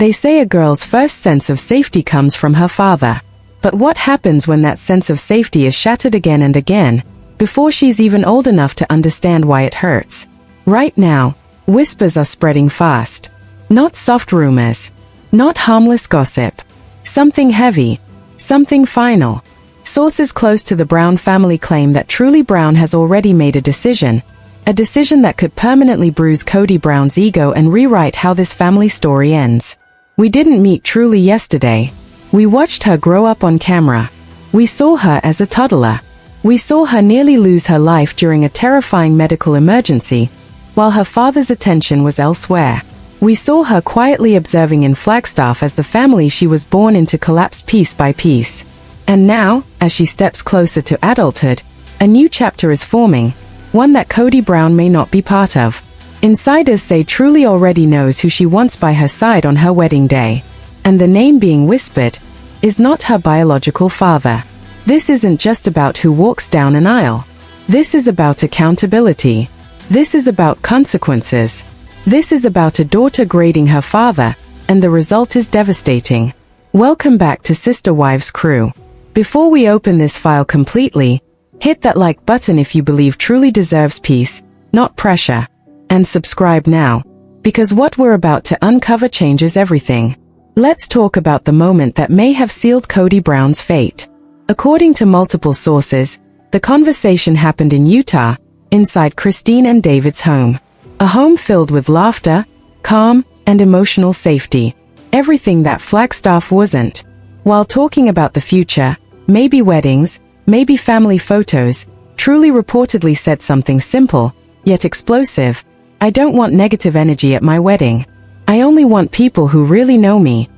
They say a girl's first sense of safety comes from her father. But what happens when that sense of safety is shattered again and again, before she's even old enough to understand why it hurts? Right now, whispers are spreading fast. Not soft rumors. Not harmless gossip. Something heavy. Something final. Sources close to the Brown family claim that Truly Brown has already made a decision that could permanently bruise Kody Brown's ego and rewrite how this family story ends. We didn't meet Truly yesterday. We watched her grow up on camera. We saw her as a toddler. We saw her nearly lose her life during a terrifying medical emergency, while her father's attention was elsewhere. We saw her quietly observing in Flagstaff as the family she was born into collapsed piece by piece. And now, as she steps closer to adulthood, a new chapter is forming, one that Kody Brown may not be part of. Insiders say Truly already knows who she wants by her side on her wedding day. And the name being whispered is not her biological father. This isn't just about who walks down an aisle. This is about accountability. This is about consequences. This is about a daughter grading her father, and the result is devastating. Welcome back to Sister Wives Crew. Before we open this file completely, hit that like button if you believe Truly deserves peace, not pressure. And subscribe now, because what we're about to uncover changes everything. Let's talk about the moment that may have sealed Kody Brown's fate. According to multiple sources, the conversation happened in Utah, inside Christine and David's home. A home filled with laughter, calm, and emotional safety. Everything that Flagstaff wasn't. While talking about the future, maybe weddings, maybe family photos, Truly reportedly said something simple, yet explosive. I don't want negative energy at my wedding. I only want people who really know me.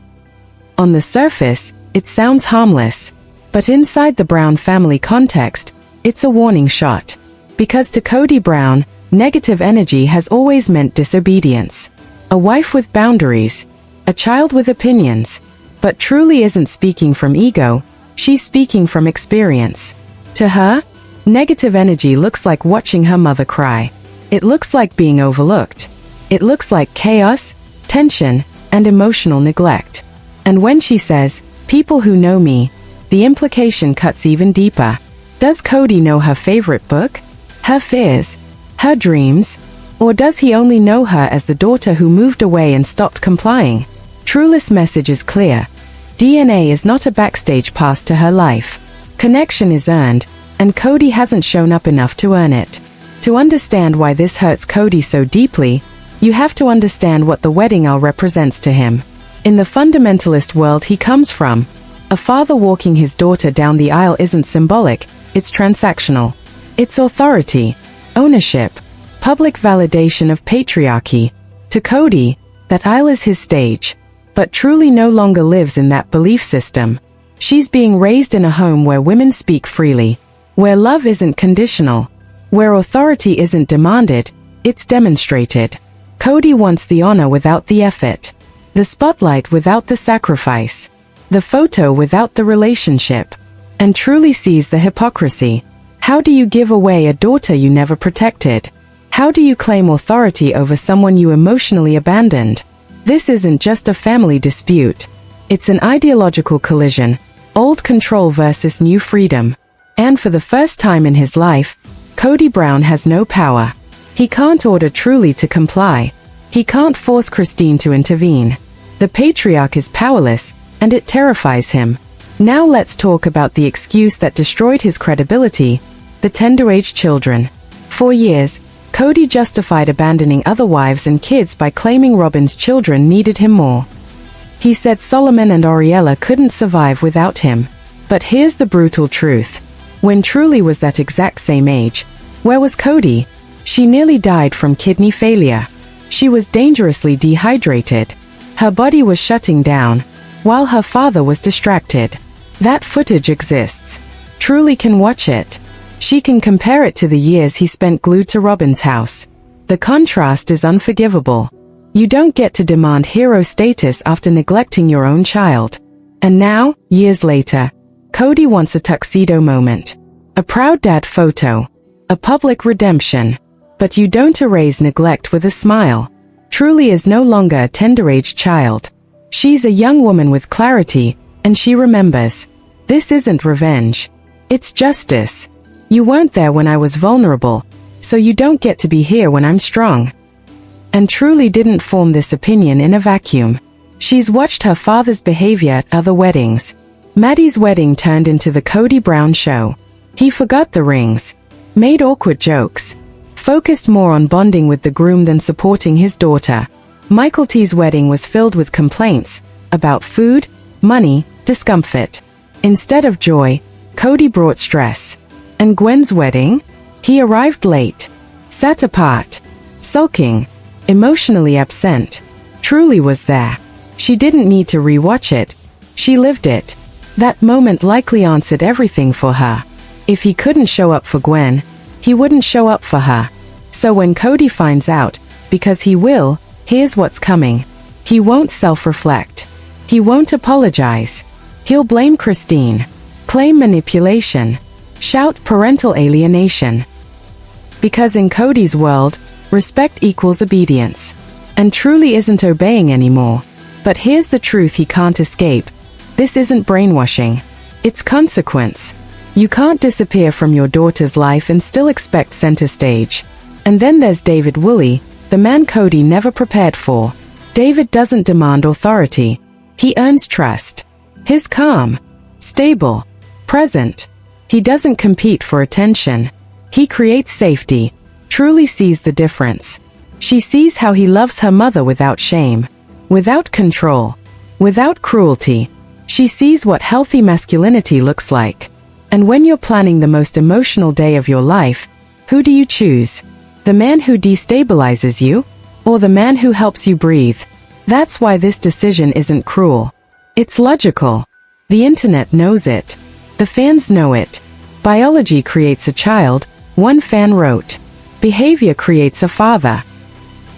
On the surface, it sounds harmless. But inside the Brown family context, it's a warning shot. Because to Kody Brown, negative energy has always meant disobedience. A wife with boundaries. A child with opinions. But Truly isn't speaking from ego, she's speaking from experience. To her, negative energy looks like watching her mother cry. It looks like being overlooked. It looks like chaos, tension, and emotional neglect. And when she says, people who know me, the implication cuts even deeper. Does Kody know her favorite book? Her fears? Her dreams? Or does he only know her as the daughter who moved away and stopped complying? Truly's message is clear. DNA is not a backstage pass to her life. Connection is earned, and Kody hasn't shown up enough to earn it. To understand why this hurts Kody so deeply, you have to understand what the wedding aisle represents to him. In the fundamentalist world he comes from, a father walking his daughter down the aisle isn't symbolic, it's transactional. It's authority, ownership, public validation of patriarchy. To Kody, that aisle is his stage. But Truly no longer lives in that belief system. She's being raised in a home where women speak freely, where love isn't conditional, where authority isn't demanded, it's demonstrated. Kody wants the honor without the effort, the spotlight without the sacrifice, the photo without the relationship, and Truly sees the hypocrisy. How do you give away a daughter you never protected? How do you claim authority over someone you emotionally abandoned? This isn't just a family dispute. It's an ideological collision, old control versus new freedom. And for the first time in his life, Kody Brown has no power. He can't order Truly to comply. He can't force Christine to intervene. The patriarch is powerless, and it terrifies him. Now let's talk about the excuse that destroyed his credibility, the tender-age children. For years, Kody justified abandoning other wives and kids by claiming Robin's children needed him more. He said Solomon and Oriella couldn't survive without him. But here's the brutal truth. When Truly was that exact same age, where was Kody? She nearly died from kidney failure. She was dangerously dehydrated. Her body was shutting down, while her father was distracted. That footage exists. Truly can watch it. She can compare it to the years he spent glued to Robin's house. The contrast is unforgivable. You don't get to demand hero status after neglecting your own child. And now, years later, Kody wants a tuxedo moment. A proud dad photo. A public redemption. But you don't erase neglect with a smile. Truly is no longer a tender-aged child. She's a young woman with clarity, and she remembers. This isn't revenge. It's justice. You weren't there when I was vulnerable, so you don't get to be here when I'm strong. And Truly didn't form this opinion in a vacuum. She's watched her father's behavior at other weddings. Maddie's wedding turned into the Kody Brown show. He forgot the rings, made awkward jokes, focused more on bonding with the groom than supporting his daughter. Michael T's wedding was filled with complaints about food, money, discomfort. Instead of joy, Kody brought stress. And Gwen's wedding? He arrived late, sat apart, sulking, emotionally absent. Truly was there. She didn't need to rewatch it. She lived it. That moment likely answered everything for her. If he couldn't show up for Gwen, he wouldn't show up for her. So when Kody finds out, because he will, here's what's coming. He won't self-reflect. He won't apologize. He'll blame Christine, claim manipulation, shout parental alienation. Because in Kody's world, respect equals obedience. And Truly isn't obeying anymore. But here's the truth he can't escape. This isn't brainwashing. It's consequence. You can't disappear from your daughter's life and still expect center stage. And then there's David Woolley, the man Kody never prepared for. David doesn't demand authority. He earns trust. He's calm, stable, present. He doesn't compete for attention. He creates safety. Truly sees the difference. She sees how he loves her mother without shame, without control, without cruelty. She sees what healthy masculinity looks like. And when you're planning the most emotional day of your life, who do you choose? The man who destabilizes you? Or the man who helps you breathe? That's why this decision isn't cruel. It's logical. The internet knows it. The fans know it. Biology creates a child, one fan wrote. Behavior creates a father.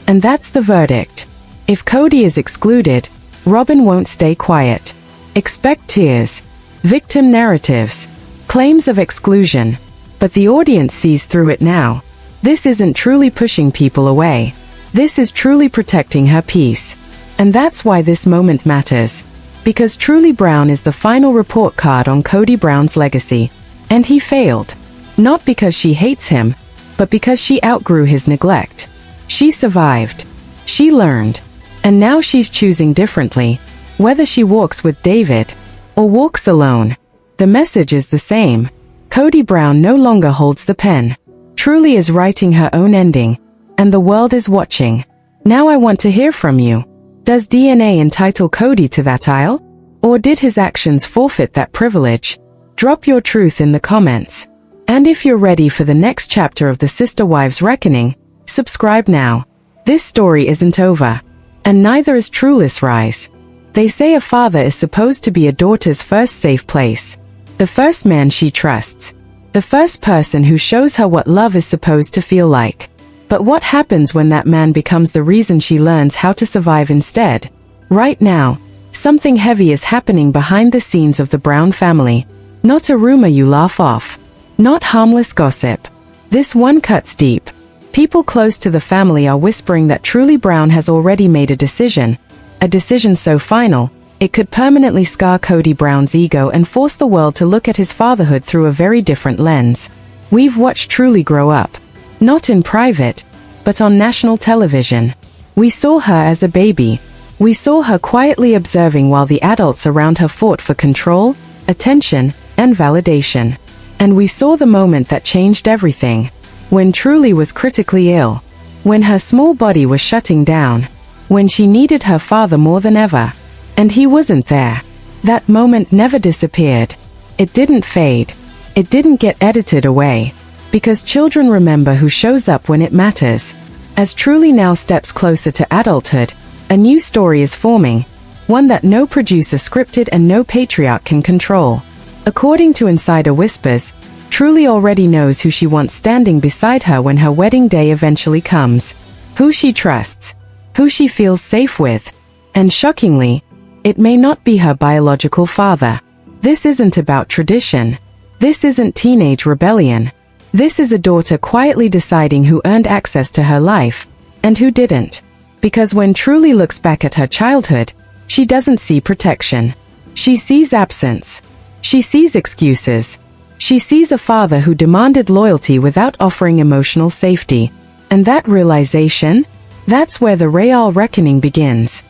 And that's the verdict. If Kody is excluded, Robin won't stay quiet. Expect tears, victim narratives, claims of exclusion. But the audience sees through it now. This isn't Truly pushing people away. This is Truly protecting her peace. And that's why this moment matters. Because Truly Brown is the final report card on Kody Brown's legacy. And he failed. Not because she hates him, but because she outgrew his neglect. She survived. She learned. And now she's choosing differently. Whether she walks with David or walks alone, the message is the same. Kody Brown no longer holds the pen. Truly is writing her own ending, and the world is watching. Now I want to hear from you. Does DNA entitle Kody to that aisle? Or did his actions forfeit that privilege? Drop your truth in the comments. And if you're ready for the next chapter of the Sister Wives Reckoning, subscribe now. This story isn't over. And neither is Truly's rise. They say a father is supposed to be a daughter's first safe place. The first man she trusts. The first person who shows her what love is supposed to feel like. But what happens when that man becomes the reason she learns how to survive instead? Right now, something heavy is happening behind the scenes of the Brown family. Not a rumor you laugh off. Not harmless gossip. This one cuts deep. People close to the family are whispering that Truly Brown has already made a decision so final, it could permanently scar Kody Brown's ego and force the world to look at his fatherhood through a very different lens. We've watched Truly grow up. Not in private, but on national television. We saw her as a baby. We saw her quietly observing while the adults around her fought for control, attention, and validation. And we saw the moment that changed everything. When Truly was critically ill. When her small body was shutting down. When she needed her father more than ever. And he wasn't there. That moment never disappeared. It didn't fade. It didn't get edited away. Because children remember who shows up when it matters. As Truly now steps closer to adulthood, a new story is forming. One that no producer scripted and no patriarch can control. According to insider whispers, Truly already knows who she wants standing beside her when her wedding day eventually comes. Who she trusts. Who she feels safe with. And shockingly, it may not be her biological father. This isn't about tradition. This isn't teenage rebellion. This is a daughter quietly deciding who earned access to her life, and who didn't. Because when Truly looks back at her childhood, She doesn't see protection. She sees absence. She sees excuses. She sees a father who demanded loyalty without offering emotional safety. And that realization? That's where the real reckoning begins.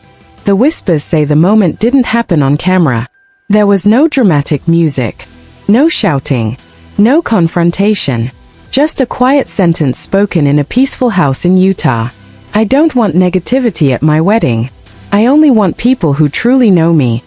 The whispers say the moment didn't happen on camera. There was no dramatic music. No shouting. No confrontation. Just a quiet sentence spoken in a peaceful house in Utah. I don't want negativity at my wedding. I only want people who truly know me.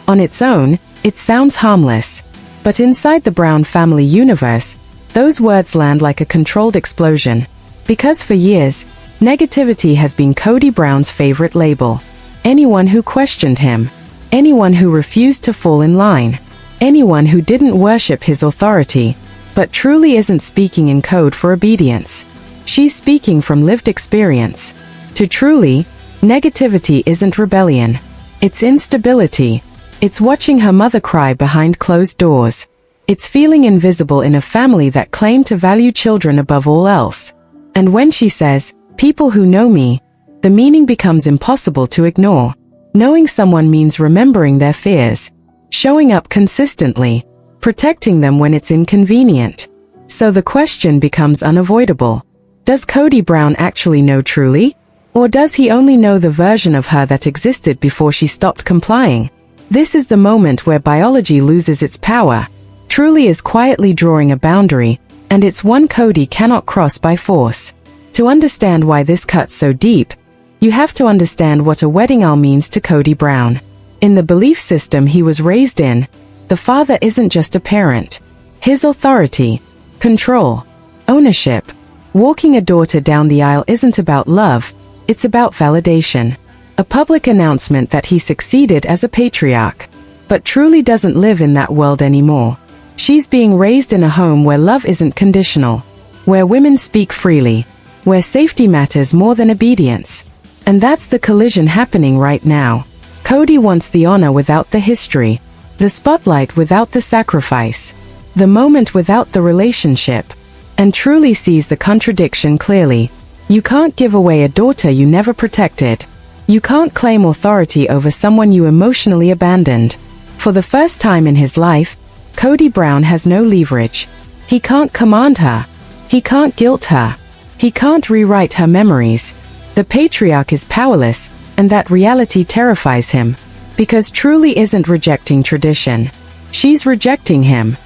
On its own, it sounds harmless. But inside the Brown family universe, those words land like a controlled explosion. Because for years, negativity has been Kody Brown's favorite label. Anyone who questioned him. Anyone who refused to fall in line. Anyone who didn't worship his authority, but truly isn't speaking in code for obedience. She's speaking from lived experience. To Truly, negativity isn't rebellion. It's instability. It's watching her mother cry behind closed doors. It's feeling invisible in a family that claimed to value children above all else. And when she says, "People who know me," the meaning becomes impossible to ignore. Knowing someone means remembering their fears, showing up consistently, protecting them when it's inconvenient. So the question becomes unavoidable. Does Kody Brown actually know Truly? Or does he only know the version of her that existed before she stopped complying? This is the moment where biology loses its power. Truly is quietly drawing a boundary, and it's one Kody cannot cross by force. To understand why this cuts so deep, you have to understand what a wedding owl means to Kody Brown. In the belief system he was raised in, the father isn't just a parent. His authority, control, ownership. Walking a daughter down the aisle isn't about love, it's about validation. A public announcement that he succeeded as a patriarch. But Truly doesn't live in that world anymore. She's being raised in a home where love isn't conditional, where women speak freely, where safety matters more than obedience. And that's the collision happening right now. Kody wants the honor without the history, the spotlight without the sacrifice, the moment without the relationship. And Truly sees the contradiction clearly. You can't give away a daughter you never protected. You can't claim authority over someone you emotionally abandoned. For the first time in his life, Kody Brown has no leverage. He can't command her. He can't guilt her. He can't rewrite her memories. The patriarch is powerless, and that reality terrifies him. Because Truly isn't rejecting tradition. She's rejecting him.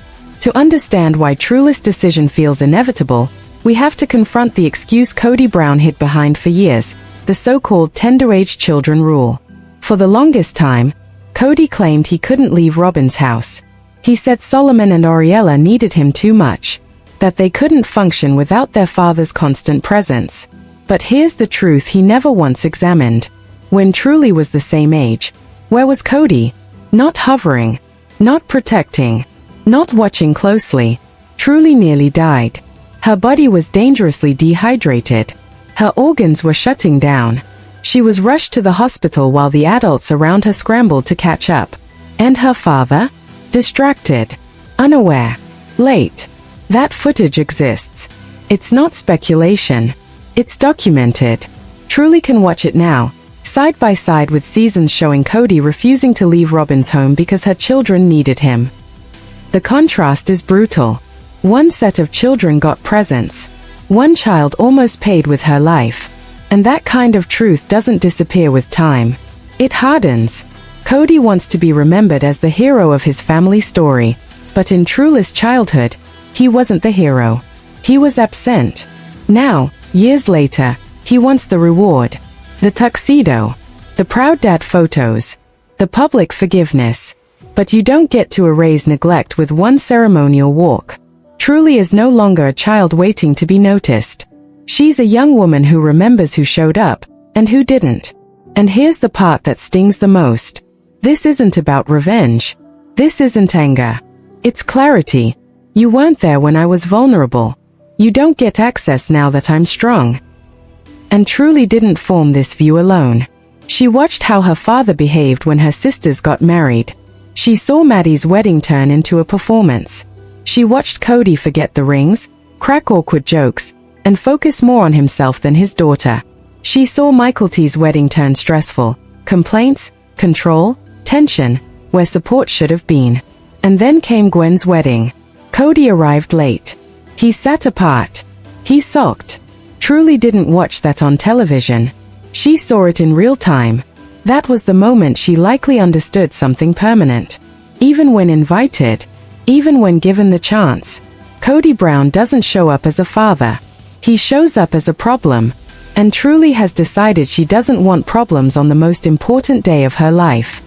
To understand why Truly's decision feels inevitable, we have to confront the excuse Kody Brown hid behind for years, the so-called tender-age children rule. For the longest time, Kody claimed he couldn't leave Robin's house. He said Solomon and Ariella needed him too much, that they couldn't function without their father's constant presence. But here's the truth he never once examined. When Truly was the same age, where was Kody? Not hovering, not protecting, not watching closely. Truly nearly died. Her body was dangerously dehydrated. Her organs were shutting down. She was rushed to the hospital while the adults around her scrambled to catch up. And her father? Distracted, unaware, late. That footage exists. It's not speculation. It's documented. Truly can watch it now, side by side with seasons showing Kody refusing to leave Robin's home because her children needed him. The contrast is brutal. One set of children got presents. One child almost paid with her life. And that kind of truth doesn't disappear with time. It hardens. Kody wants to be remembered as the hero of his family story. But in Truly's childhood, he wasn't the hero. He was absent. Now, years later, he wants the reward. The tuxedo. The proud dad photos. The public forgiveness. But you don't get to erase neglect with one ceremonial walk. Truly is no longer a child waiting to be noticed. She's a young woman who remembers who showed up, and who didn't. And here's the part that stings the most. This isn't about revenge. This isn't anger. It's clarity. You weren't there when I was vulnerable. You don't get access now that I'm strong. And Truly didn't form this view alone. She watched how her father behaved when her sisters got married. She saw Maddie's wedding turn into a performance. She watched Kody forget the rings, crack awkward jokes, and focus more on himself than his daughter. She saw Michael T's wedding turn stressful, complaints, control, tension, where support should have been. And then came Gwen's wedding. Kody arrived late. He sat apart. He sulked. Truly didn't watch that on television. She saw it in real time. That was the moment she likely understood something permanent. Even when invited, even when given the chance, Kody Brown doesn't show up as a father. He shows up as a problem, and truly has decided she doesn't want problems on the most important day of her life.